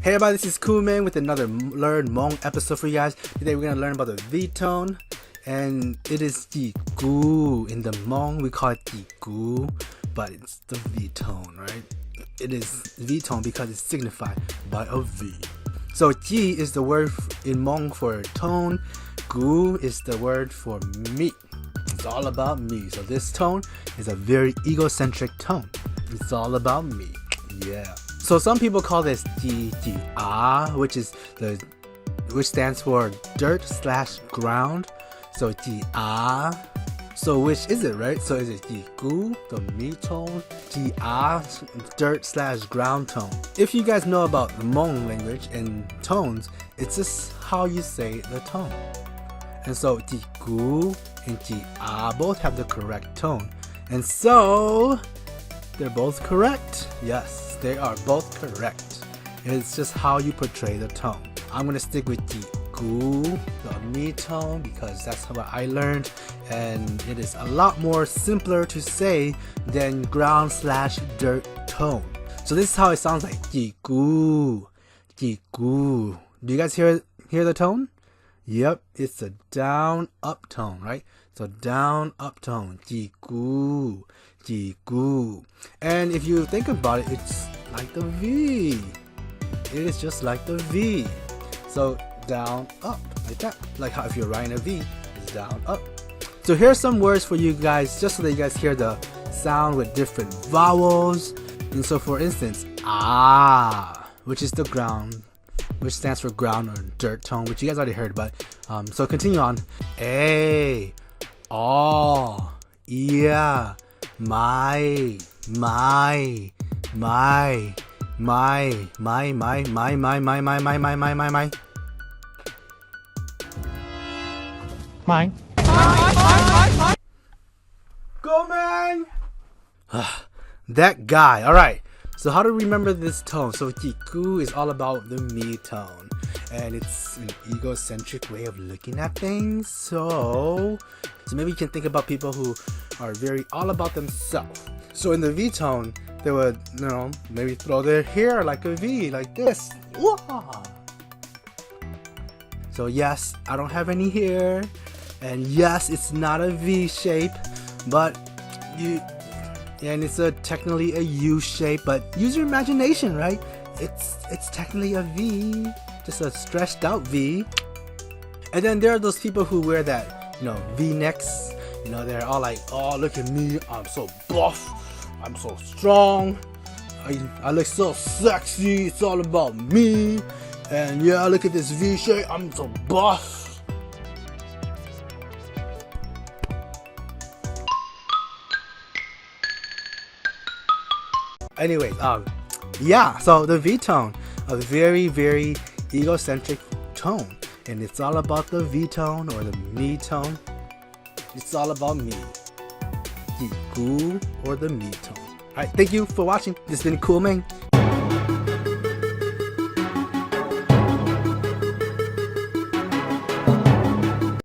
Hey everybody, this is Cool Man with another Learn Hmong episode for you guys. Today we're going to learn about the V tone, and it is the gu. In the Hmong we call it the gu, but it's the V tone, right? It is V tone because it's signified by a V. So ji is the word in Hmong for tone, gu is the word for me. It's all about me. So this tone is a very egocentric tone. It's all about me. Yeah. So some people call this ji ah, which stands for dirt/ground. So ji ah. So which is it, right? So is it ji gu, the me tone, ji ah, dirt/ground tone? If you guys know about the Hmong language and tones, it's just how you say the tone. And so ji gu and ji ah both have the correct tone. And so they're both correct. Yes, they are both correct. It's just how you portray the tone. I'm gonna stick with ji gu, the me tone, because that's what I learned, and it is a lot more simpler to say than ground/dirt tone. So this is how it sounds like: ji gu, ji gu. Do you guys hear the tone? Yep, it's a down up tone, right? So down up tone, ji gu, ji gu. And if you think about it, it's like the V. It is just like the V. So down up, like that. Like how if you're writing a V, it's down up. So here's some words for you guys, just so that you guys hear the sound with different vowels. And so for instance, ah, which is the ground, which stands for ground or dirt tone, which you guys already heard, but so continue on. A, oh, yeah, my, my, my, my, my, my, my, my, my, my, my, my, my, my, my. Mine. Go, man! That guy. All right. So how to remember this tone? So ji gu is all about the me tone, and it's an egocentric way of looking at things. So maybe you can think about people who are very all about themselves. So in the V tone, they would, maybe throw their hair like a V, like this. Wah! So yes, I don't have any hair, and yes, it's not a V shape, but and it's technically a U shape, but use your imagination, right? It's technically a V, just a stretched out V. And then there are those people who wear that, V-necks. They're all like, oh, look at me, I'm so buff, I'm so strong, I look so sexy, it's all about me. And yeah, look at this V shape, I'm so buff. Anyways, yeah, so the V tone, a very, very egocentric tone, and it's all about the V tone or the me tone. It's all about me, ji gu or the me tone. Alright, thank you for watching. This has been Cool Man.